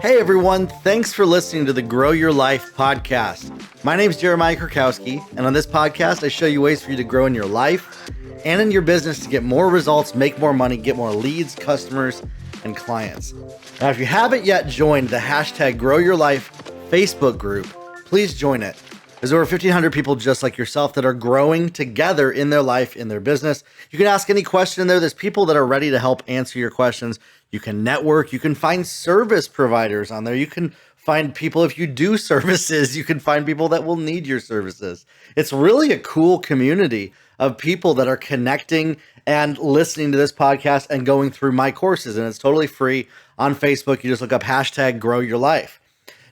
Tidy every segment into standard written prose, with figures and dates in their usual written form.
Hey everyone, thanks for listening to the Grow Your Life podcast. My name is Jeremiah Kurkowski, and on this podcast, I show you ways for you to grow in your life and in your business to get more results, make more money, get more leads, customers, and clients. Now, if you haven't yet joined the hashtag Grow Your Life Facebook group, please join it. There's over 1,500 people just like yourself that are growing together in their life, in their business. You can ask any question in there. There's people that are ready to help answer your questions. You can network. You can find service providers on there. You can find people, if you do services, you can find people that will need your services. It's really a cool community of people that are connecting and listening to this podcast and going through my courses. And it's totally free on Facebook. You just look up hashtag Grow Your Life.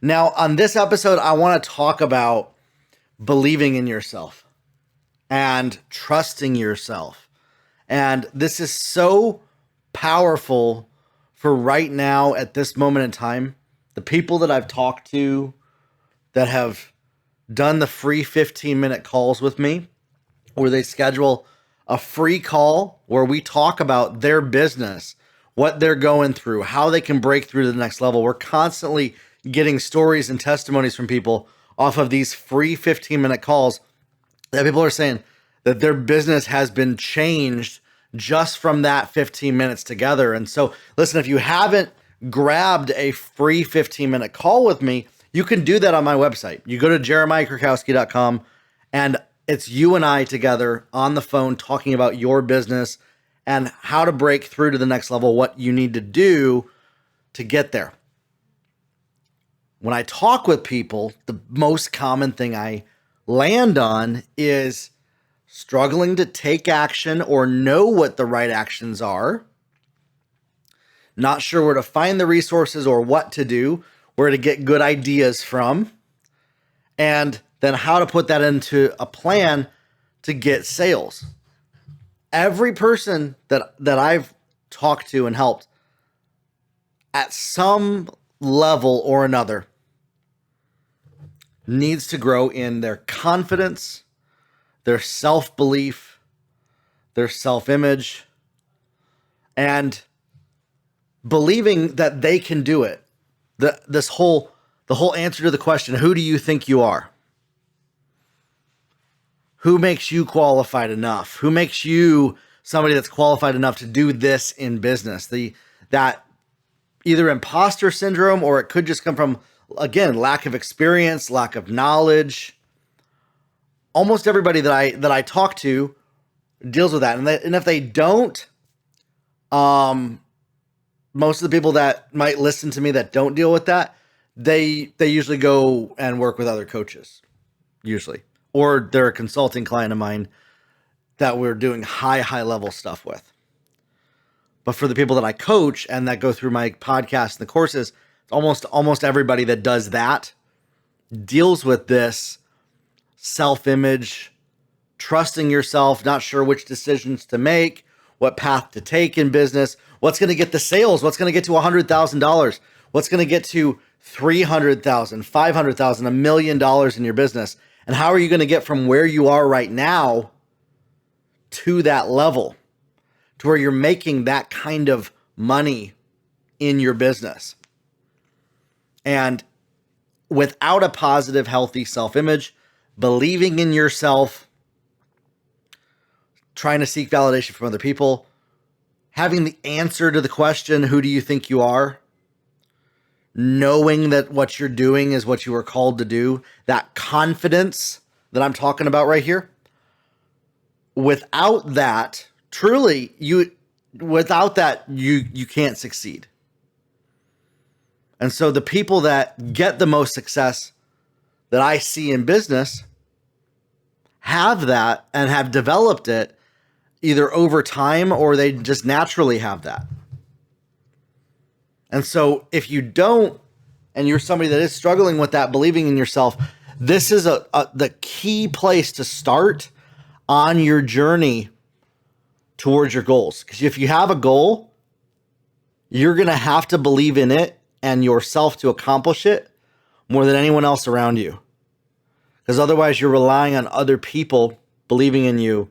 Now, on this episode, I want to talk about believing in yourself and trusting yourself. And this is so powerful for right now at this moment in time. The people that I've talked to that have done the free 15-minute calls with me, where they schedule a free call where we talk about their business, what they're going through, how they can break through to the next level. We're constantly getting stories and testimonies from people off of these free 15-minute calls that people are saying that their business has been changed just from that 15 minutes together. And so, listen, if you haven't grabbed a free 15-minute call with me, you can do that on my website. You go to jeremiahkurkowski.com, and it's you and I together on the phone talking about your business and how to break through to the next level, what you need to do to get there. When I talk with people, the most common thing I land on is struggling to take action or know what the right actions are, not sure where to find the resources or what to do, where to get good ideas from, and then how to put that into a plan to get sales. Every person that I've talked to and helped at some level or another needs to grow in their confidence, their self-belief, their self-image, and believing that they can do it. The whole answer to the question, who do you think you are? Who makes you qualified enough? Who makes you somebody that's qualified enough to do this in business? That either imposter syndrome, or it could just come from, again, lack of experience, lack of knowledge. Almost everybody that I talk to deals with that. And if they don't, most of the people that might listen to me that don't deal with that, they usually go and work with other coaches, usually. Or they're a consulting client of mine that we're doing high level stuff with. But for the people that I coach and that go through my podcast and the courses, almost everybody that does that deals with this self-image, trusting yourself, not sure which decisions to make, what path to take in business, what's going to get the sales, what's going to get to $100,000, what's going to get to $300,000, $500,000, $1 million in your business, and how are you going to get from where you are right now to that level, to where you're making that kind of money in your business. And without a positive, healthy self-image, believing in yourself, trying to seek validation from other people, having the answer to the question, who do you think you are? Knowing that what you're doing is what you were called to do, that confidence that I'm talking about right here. Without that, truly, you can't succeed. And so the people that get the most success that I see in business have that and have developed it either over time or they just naturally have that. And so if you don't, and you're somebody that is struggling with that, believing in yourself, this is the key place to start on your journey towards your goals. Because if you have a goal, you're going to have to believe in it and yourself to accomplish it more than anyone else around you. Because otherwise you're relying on other people believing in you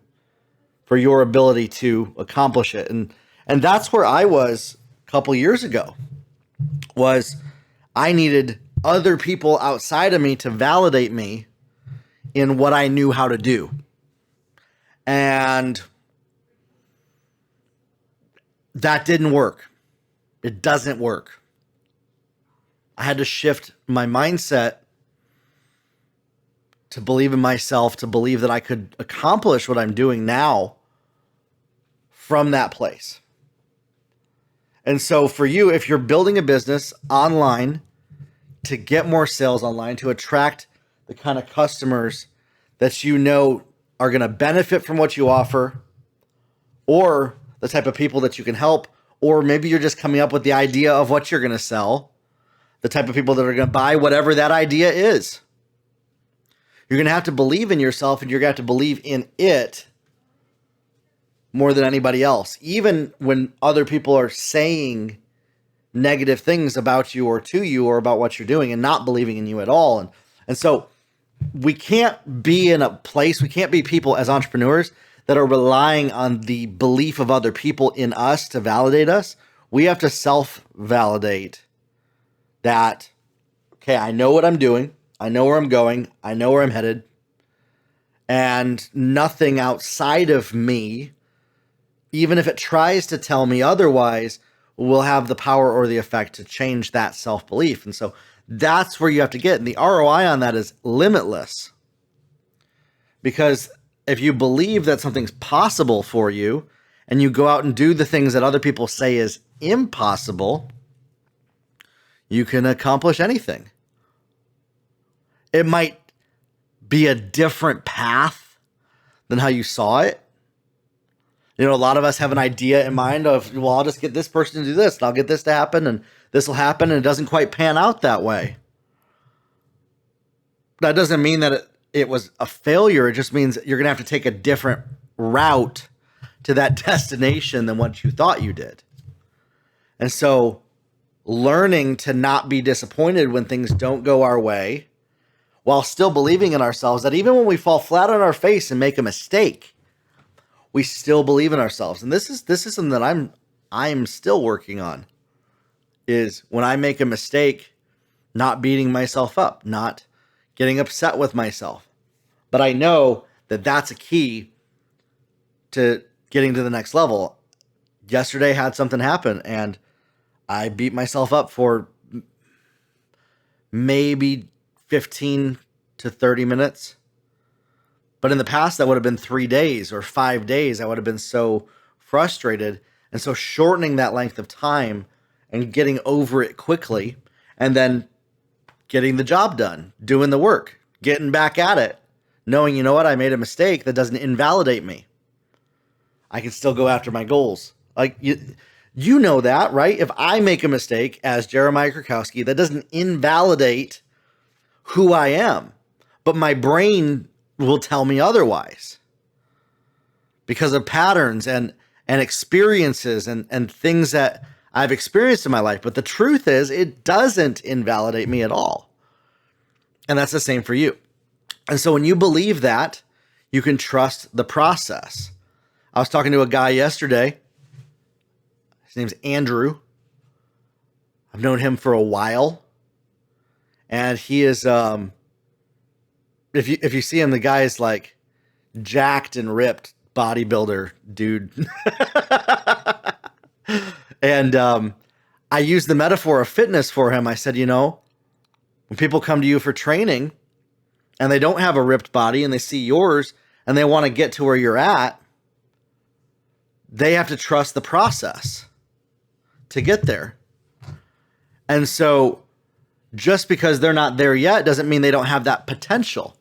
for your ability to accomplish it. And that's where I was a couple years ago, was I needed other people outside of me to validate me in what I knew how to do. And that didn't work. It doesn't work. I had to shift my mindset to believe in myself, to believe that I could accomplish what I'm doing now from that place. And so for you, if you're building a business online to get more sales online, to attract the kind of customers that you know are going to benefit from what you offer, or the type of people that you can help, or maybe you're just coming up with the idea of what you're going to sell, the type of people that are going to buy whatever that idea is. You're going to have to believe in yourself, and you're going to have to believe in it more than anybody else. Even when other people are saying negative things about you or to you or about what you're doing and not believing in you at all. And so we can't be in a place, we can't be people as entrepreneurs that are relying on the belief of other people in us to validate us. We have to self-validate that, okay, I know what I'm doing. I know where I'm going. I know where I'm headed. And nothing outside of me, even if it tries to tell me otherwise, will have the power or the effect to change that self-belief. And so that's where you have to get. And the ROI on that is limitless. Because if you believe that something's possible for you and you go out and do the things that other people say is impossible, you can accomplish anything. It might be a different path than how you saw it. You know, a lot of us have an idea in mind of, well, I'll just get this person to do this, and I'll get this to happen, and this will happen, and it doesn't quite pan out that way. That doesn't mean that it was a failure. It just means you're going to have to take a different route to that destination than what you thought you did. And so learning to not be disappointed when things don't go our way, while still believing in ourselves, that even when we fall flat on our face and make a mistake, we still believe in ourselves. And this is something that I'm still working on, is when I make a mistake, not beating myself up, not getting upset with myself. But I know that that's a key to getting to the next level. Yesterday had something happen and I beat myself up for maybe 15 to 30 minutes. But in the past, that would have been 3 days or 5 days. I would have been so frustrated. And so shortening that length of time and getting over it quickly, and then getting the job done, doing the work, getting back at it, knowing, you know what, I made a mistake, that doesn't invalidate me. I can still go after my goals. Like, you know that, right? If I make a mistake as Jeremiah Krakowski, that doesn't invalidate who I am. But my brain will tell me otherwise because of patterns and experiences and things that I've experienced in my life. But the truth is, it doesn't invalidate me at all. And that's the same for you. And so when you believe that, you can trust the process. I was talking to a guy yesterday. His name's Andrew. I've known him for a while. And he is, if you see him, the guy is like jacked and ripped bodybuilder dude. And I used the metaphor of fitness for him. I said, you know, when people come to you for training and they don't have a ripped body and they see yours and they want to get to where you're at, they have to trust the process to get there. And so just because they're not there yet doesn't mean they don't have that potential.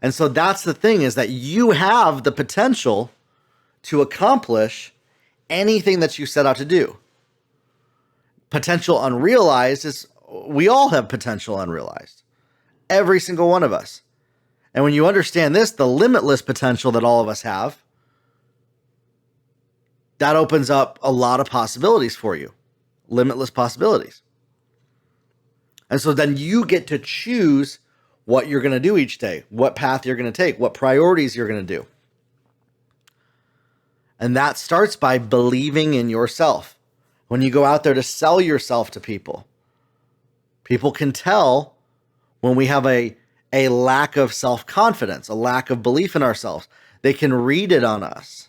And so that's the thing, is that you have the potential to accomplish anything that you set out to do. Potential unrealized is, we all have potential unrealized. Every single one of us. And when you understand this, the limitless potential that all of us have, that opens up a lot of possibilities for you. Limitless possibilities. And so then you get to choose what you're going to do each day, what path you're going to take, what priorities you're going to do. And that starts by believing in yourself. When you go out there to sell yourself to people People can tell when we have a lack of self-confidence, a lack of belief in ourselves. They can read it on us.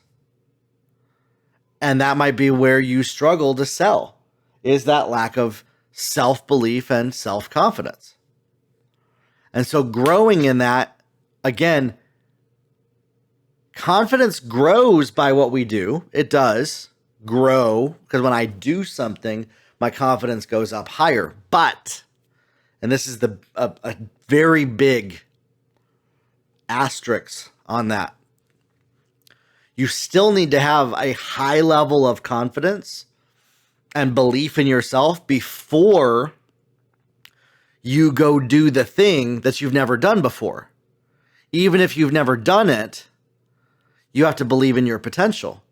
And that might be where you struggle to sell, is that lack of self-belief and self-confidence. And so growing in that, again, confidence grows by what we do. It does grow because when I do something, my confidence goes up higher. But, and this is a very big asterisk on that, you still need to have a high level of confidence and belief in yourself before you go do the thing that you've never done before. Even if you've never done it, you have to believe in your potential,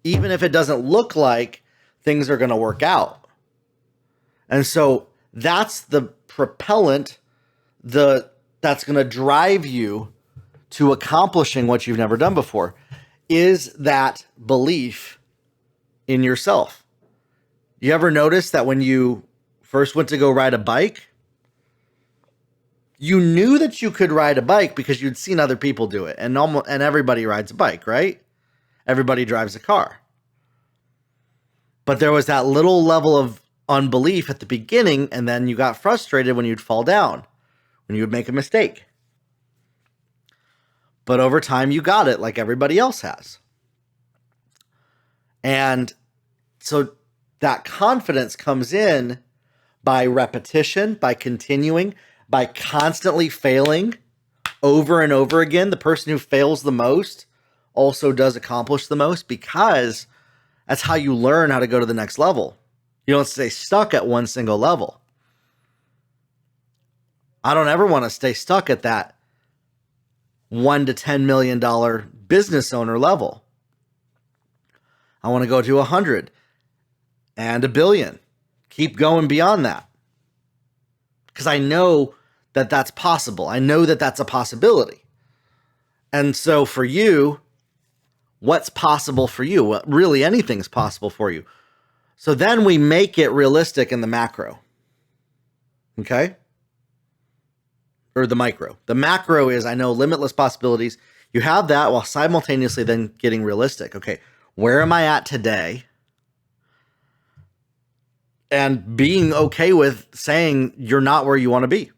even if it doesn't look like things are going to work out. And so that's the propellant that's going to drive you to accomplishing what you've never done before, is that belief in yourself. You ever notice that when you first went to go ride a bike, you knew that you could ride a bike because you'd seen other people do it, and everybody rides a bike, right? Everybody drives a car. But there was that little level of unbelief at the beginning, and then you got frustrated when you'd fall down, when you would make a mistake. But over time, you got it like everybody else has. And so that confidence comes in by repetition, by continuing, by constantly failing over and over again. The person who fails the most also does accomplish the most, because that's how you learn how to go to the next level. You don't stay stuck at one single level. I don't ever want to stay stuck at that $1 to $10 million business owner level. I want to go to 100 and $1 billion. Keep going beyond that, because I know that that's possible. I know that that's a possibility. And so for you, what's possible for you? Well, really anything's possible for you. So then we make it realistic in the macro. Okay? Or the micro. The macro is, I know limitless possibilities. You have that while simultaneously then getting realistic. Okay, where am I at today? And being okay with saying you're not where you want to be,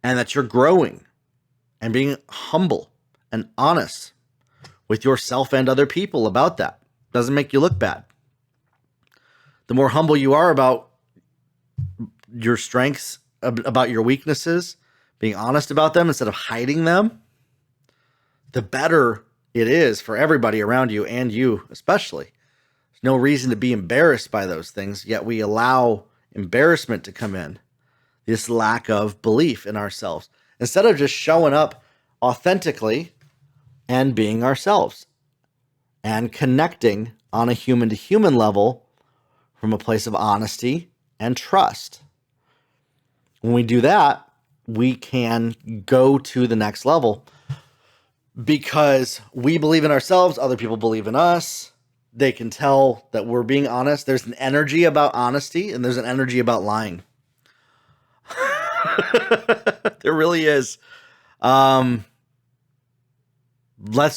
and that you're growing, and being humble and honest with yourself and other people about that. Doesn't make you look bad. The more humble you are about your strengths, about your weaknesses, being honest about them instead of hiding them, the better it is for everybody around you, and you especially. There's no reason to be embarrassed by those things, yet we allow embarrassment to come in. This lack of belief in ourselves, instead of just showing up authentically and being ourselves and connecting on a human to human level from a place of honesty and trust. When we do that, we can go to the next level because we believe in ourselves. Other people believe in us. They can tell that we're being honest. There's an energy about honesty, and there's an energy about lying. There really is. Let's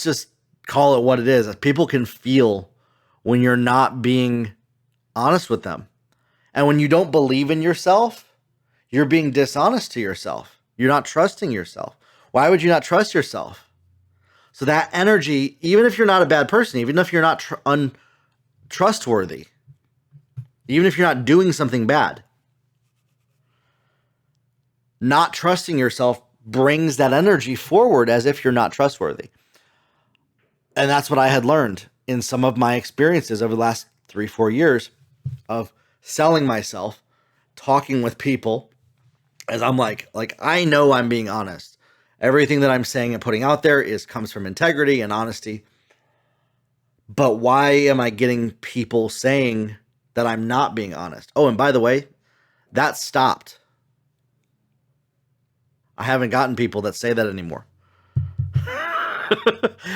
just call it what it is. People can feel when you're not being honest with them. And when you don't believe in yourself, you're being dishonest to yourself. You're not trusting yourself. Why would you not trust yourself? So that energy, even if you're not a bad person, even if you're not untrustworthy, even if you're not doing something bad, not trusting yourself brings that energy forward as if you're not trustworthy. And that's what I had learned in some of my experiences over the last 3-4 years of selling myself, talking with people, as I'm like I know I'm being honest. Everything that I'm saying and putting out there comes from integrity and honesty. But why am I getting people saying that I'm not being honest? Oh, and by the way, that stopped. I haven't gotten people that say that anymore.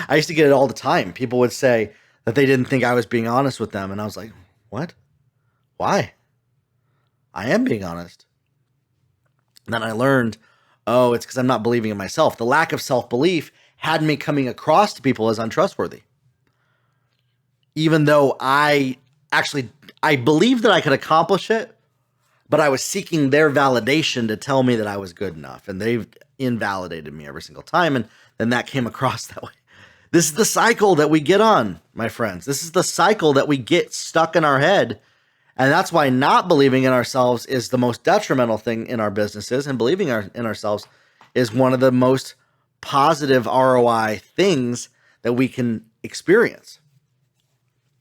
I used to get it all the time. People would say that they didn't think I was being honest with them. And I was like, what? Why? I am being honest. And then I learned, oh, it's because I'm not believing in myself. The lack of self-belief had me coming across to people as untrustworthy. Even though I believed that I could accomplish it, but I was seeking their validation to tell me that I was good enough. And they've invalidated me every single time. And then that came across that way. This is the cycle that we get on, my friends. This is the cycle that we get stuck in our head. And that's why not believing in ourselves is the most detrimental thing in our businesses. And believing in ourselves is one of the most positive ROI things that we can experience.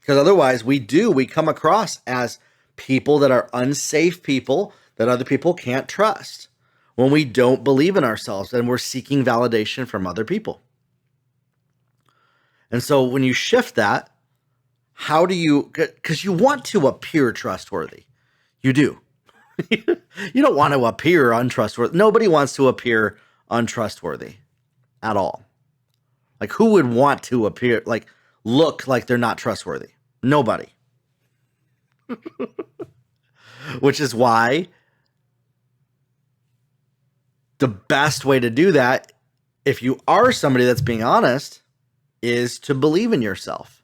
Because otherwise we come across as people that are unsafe people that other people can't trust when we don't believe in ourselves and we're seeking validation from other people. And so when you shift that, how do you, because you want to appear trustworthy. You do. You don't want to appear untrustworthy. Nobody wants to appear untrustworthy at all. Like, who would want to appear, like, look like they're not trustworthy? Nobody. Which is why the best way to do that, if you are somebody that's being honest, is to believe in yourself.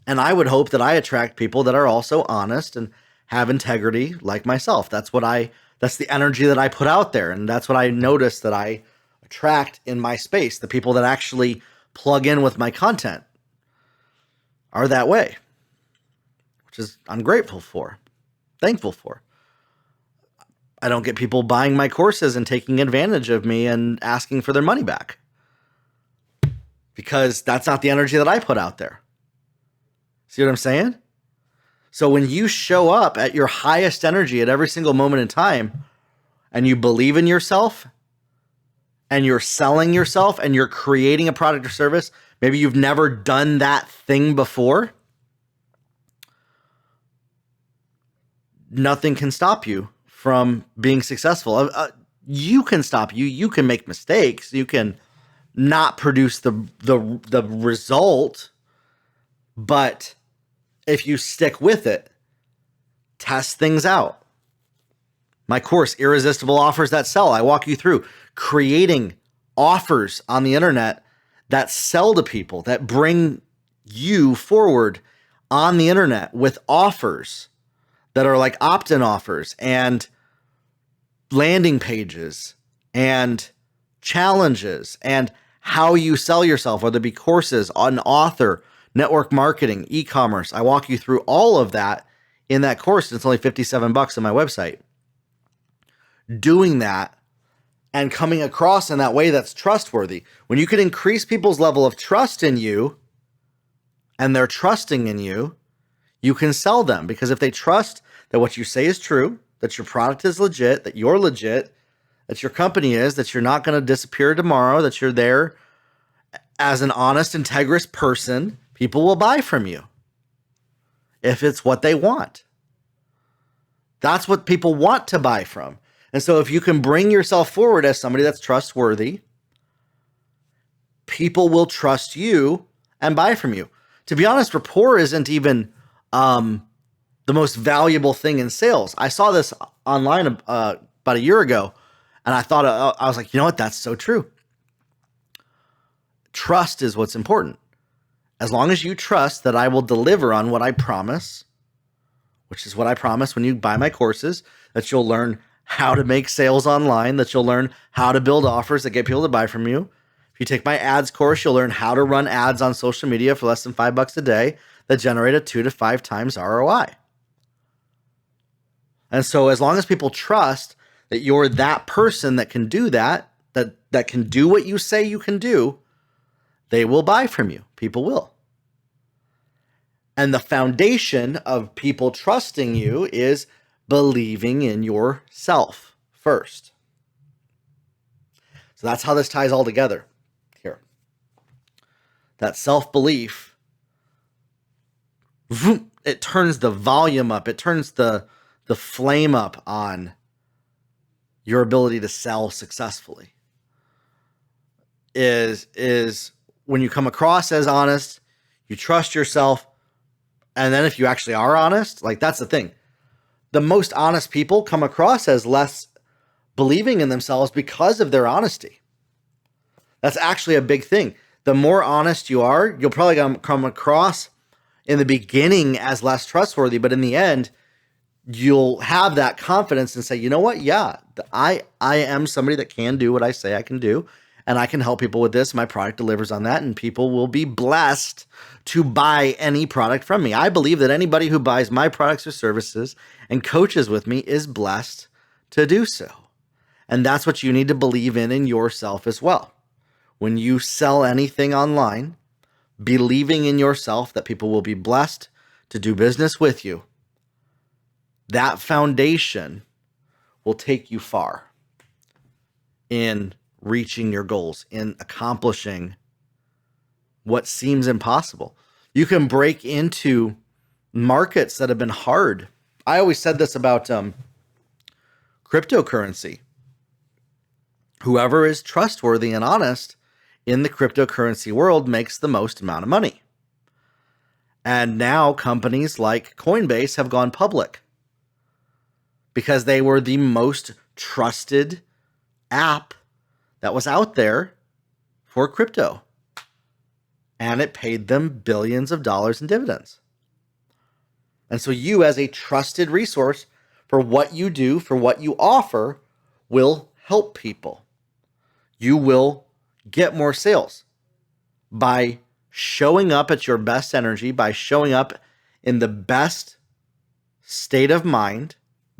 And I would hope that I attract people that are also honest and have integrity like myself. That's the energy that I put out there. And that's what I notice that I attract in my space. The people that actually plug in with my content are that way, which is I'm grateful for, thankful for. I don't get people buying my courses and taking advantage of me and asking for their money back, because that's not the energy that I put out there. See what I'm saying? So when you show up at your highest energy at every single moment in time, and you believe in yourself, and you're selling yourself, and you're creating a product or service, maybe you've never done that thing before, nothing can stop you from being successful. You can stop you. You can make mistakes. You can not produce the result, but if you stick with it, test things out. My course, Irresistible Offers That Sell, I walk you through creating offers on the internet that sell to people, that bring you forward on the internet with offers that are like opt-in offers and landing pages and challenges and how you sell yourself, whether it be courses, an author, network marketing, e-commerce. I walk you through all of that in that course. It's only $57 on my website. Doing that and coming across in that way that's trustworthy. When you can increase people's level of trust in you and they're trusting in you, you can sell them, because if they trust that what you say is true, that your product is legit, that you're legit, that your company is, that you're not going to disappear tomorrow, that you're there as an honest, integrous person, people will buy from you if it's what they want. That's what people want to buy from. And so if you can bring yourself forward as somebody that's trustworthy, people will trust you and buy from you. To be honest, rapport isn't even the most valuable thing in sales. I saw this online about a year ago, and I thought, I was like, you know what? That's so true. Trust is what's important. As long as you trust that I will deliver on what I promise, which is what I promise when you buy my courses, that you'll learn how to make sales online, that you'll learn how to build offers that get people to buy from you. If you take my ads course, you'll learn how to run ads on social media for less than $5 a day that generate a 2 to 5 times ROI. And so as long as people trust that you're that person that can do that can do what you say you can do, they will buy from you. People will. And the foundation of people trusting you is believing in yourself first. So that's how this ties all together here. That self-belief, it turns the volume up. It turns the flame up on your ability to sell successfully. Is when you come across as honest, you trust yourself, and then if you actually are honest, like, that's the thing. the most honest people come across as less believing in themselves because of their honesty. That's actually a big thing. The more honest you are, you'll probably come across in the beginning as less trustworthy, but in the end, you'll have that confidence and say, you know what? Yeah, I am somebody that can do what I say I can do, and I can help people with this. My product delivers on that, and people will be blessed to buy any product from me. I believe that anybody who buys my products or services and coaches with me is blessed to do so. And that's what you need to believe in yourself as well. When you sell anything online, believing in yourself that people will be blessed to do business with you, that foundation will take you far in reaching your goals, in accomplishing what seems impossible. You can break into markets that have been hard. I always said this about cryptocurrency. Whoever is trustworthy and honest in the cryptocurrency world makes the most amount of money. And now companies like Coinbase have gone public because they were the most trusted app that was out there for crypto. And it paid them billions of dollars in dividends. And so you, as a trusted resource for what you do, for what you offer, will help people. You will get more sales by showing up at your best energy, by showing up in the best state of mind,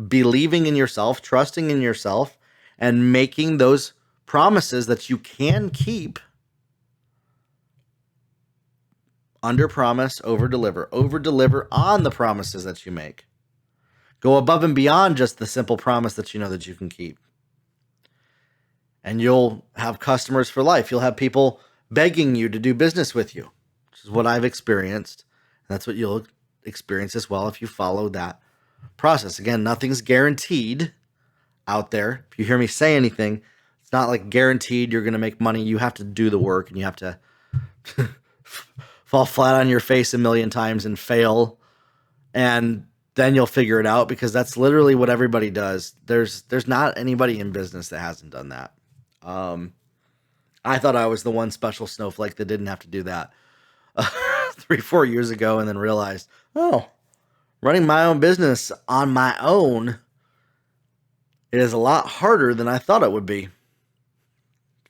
believing in yourself, trusting in yourself, and making those promises that you can keep. Under promise, over deliver on the promises that you make. Go above and beyond just the simple promise that you know that you can keep. And you'll have customers for life. You'll have people begging you to do business with you, which is what I've experienced. And that's what you'll experience as well if you follow that process. Again, nothing's guaranteed out there. If you hear me say anything, it's not like guaranteed you're going to make money. You have to do the work, and you have to fall flat on your face a million times and fail. And then you'll figure it out, because that's literally what everybody does. There's not anybody in business that hasn't done that. I thought I was the one special snowflake that didn't have to do that 3-4 years ago, and then realized, running my own business on my own is a lot harder than I thought it would be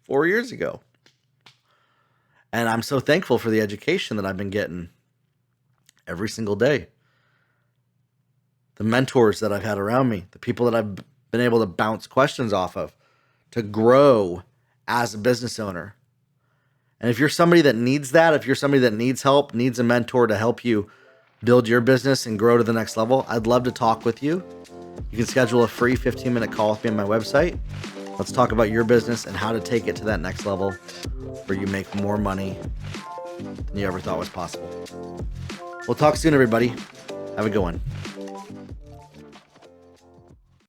4 years ago. And I'm so thankful for the education that I've been getting every single day. The mentors that I've had around me, the people that I've been able to bounce questions off of to grow as a business owner. And if you're somebody that needs that, if you're somebody that needs help, needs a mentor to help you build your business and grow to the next level, I'd love to talk with you. You can schedule a free 15-minute call with me on my website. Let's talk about your business and how to take it to that next level where you make more money than you ever thought was possible. We'll talk soon, everybody. Have a good one.